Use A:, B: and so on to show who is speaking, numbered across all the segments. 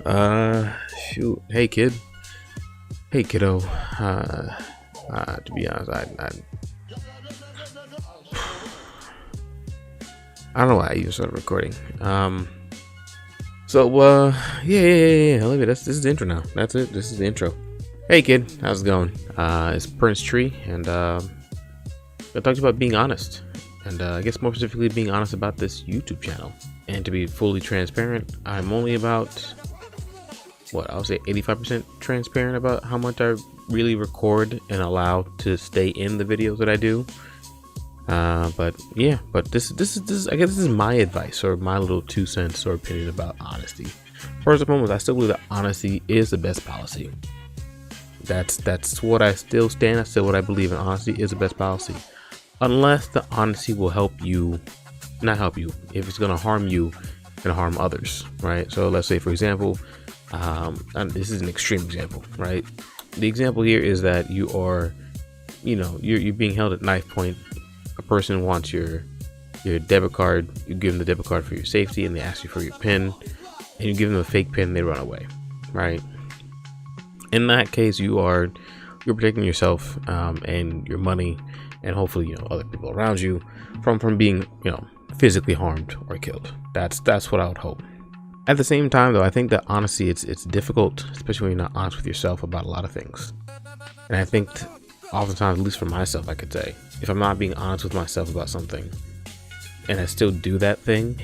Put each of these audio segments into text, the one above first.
A: Shoot. Hey, kid. Hey, kiddo. To be honest, I don't know why I even started recording. Yeah. Olivia, this is the intro now. That's it. This is the intro. Hey, kid. How's it going? It's Prince Tree, and I talked to you about being honest, and I guess more specifically being honest about this YouTube channel. And to be fully transparent, I'm only about I would say 85% transparent about how much I really record and allow to stay in the videos that I do. But this I guess this is my advice or my little 2 cents or opinion about honesty. First and foremost, I still believe that honesty is the best policy. That's what I still stand. That's still what I believe in. Honesty is the best policy, unless the honesty will help you, not help you. If it's gonna harm you, and harm others, right? So let's say, for example, and this is an extreme example, right? The example here is that you are, you're being held at knife point. A person wants your debit card. You give them the debit card for your safety, and they ask you for your PIN, and you give them a fake PIN. They run away, right? In that case, you're protecting yourself and your money, and hopefully other people around you from being physically harmed or killed. That's what I would hope. At the same time, though, I think that honesty it's difficult, especially when you're not honest with yourself about a lot of things. And I think oftentimes, at least for myself, I could say, if I'm not being honest with myself about something, and I still do that thing,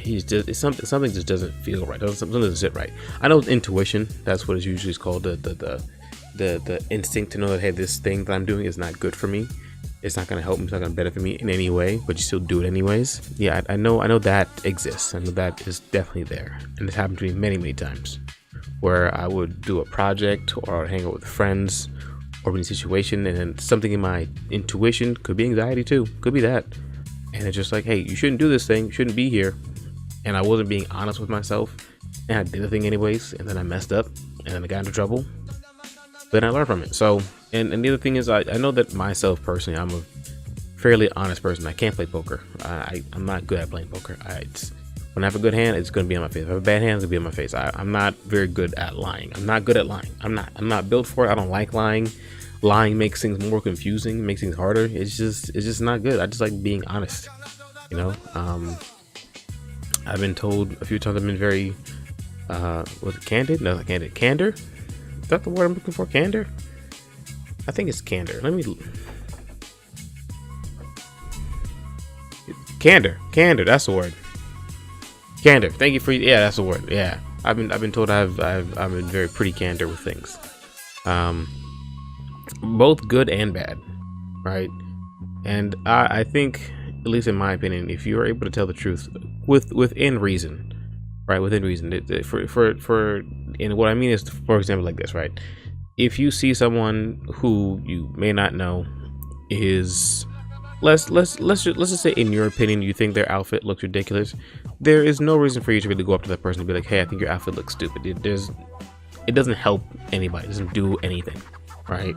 A: something just doesn't feel right. Something doesn't sit right. I know intuition. That's what it's usually called. The instinct to know that, hey, this thing that I'm doing is not good for me. It's not going to help me. It's not going to benefit me in any way, but you still do it anyways. Yeah, I know that exists. I know that is definitely there. And it's happened to me many, many times where I would do a project or I would hang out with friends or be in a situation, and then something in my intuition, could be anxiety too, could be that. And it's just like, hey, you shouldn't do this thing. You shouldn't be here. And I wasn't being honest with myself. And I did the thing anyways. And then I messed up. And then I got into trouble. Then I learned from it. So, and the other thing is, I know that myself personally, I'm a fairly honest person. I can't play poker. I'm not good at playing poker. When I have a good hand, it's going to be on my face. If I have a bad hand, it's going to be on my face. I'm not very good at lying. I'm not good at lying. I'm not built for it. I don't like lying. Lying makes things more confusing, makes things harder. It's just not good. I just like being honest. I've been told a few times I've been very, was it candid? No, not candid. Candor? Is that the word I'm looking for? Candor? I think it's candor. Candor. That's the word. Candor. Thank you for, yeah, that's the word. Yeah. I've been told I've been very pretty candor with things. Both good and bad, right? And I think, at least in my opinion, if you're able to tell the truth within reason, right? Within reason, and what I mean is, for example, like this, right? If you see someone who you may not know is, let's just say, in your opinion, you think their outfit looks ridiculous, there is no reason for you to really go up to that person and be like, hey, I think your outfit looks stupid. It doesn't help anybody. It doesn't do anything, right?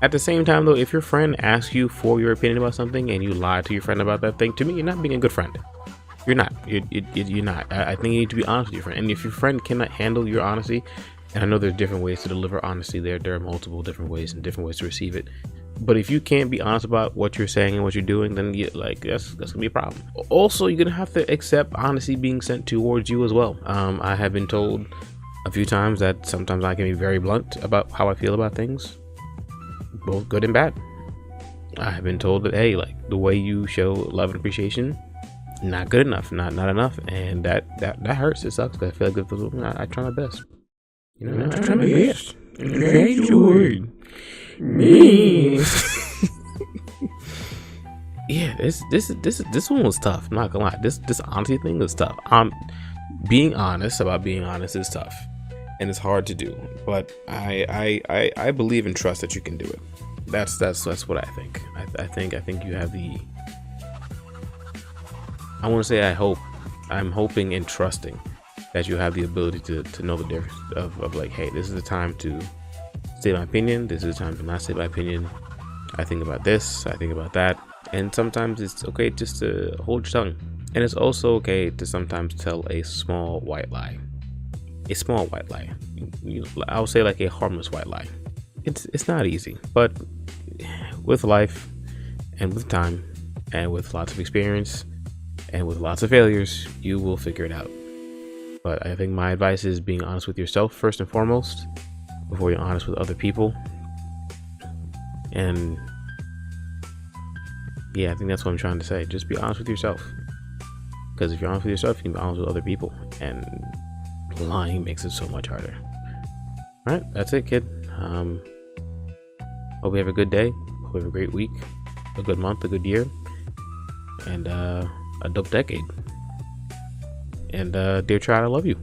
A: At the same time, though, if your friend asks you for your opinion about something and you lie to your friend about that thing, to me, you're not being a good friend. You're not. You're not. I think you need to be honest with your friend. And if your friend cannot handle your honesty, and I know there's different ways to deliver honesty, there are multiple different ways and different ways to receive it. But if you can't be honest about what you're saying and what you're doing, then that's gonna be a problem. Also, you're gonna have to accept honesty being sent towards you as well. I have been told a few times that sometimes I can be very blunt about how I feel about things, both good and bad. I have been told that, hey, like, the way you show love and appreciation, not good enough, not enough, and that hurts. It sucks. I feel like I try my best. I try my best. Me. Yeah, this one was tough. I'm not gonna lie. This honesty thing was tough. Being honest about being honest is tough, and it's hard to do. But I believe and trust that you can do it. That's what I think. I think you have the. I want to say I'm hoping and trusting that you have the ability to know the difference of like, hey, this is the time to say my opinion. This is the time to not say my opinion. I think about this. I think about that. And sometimes it's okay just to hold your tongue. And it's also okay to sometimes tell a small white lie. a small white lie. I would say like a harmless white lie. It's not easy, but with life and with time and with lots of experience and with lots of failures, you will figure it out. But I think my advice is being honest with yourself first and foremost before you're honest with other people. And yeah, I think that's what I'm trying to say. Just be honest with yourself. Because if you're honest with yourself, you can be honest with other people. And lying makes it so much harder. Alright, that's it, kid. Hope you have a good day. Hope you have a great week. A good month, a good year. And a dope decade. And D3ar, I love you.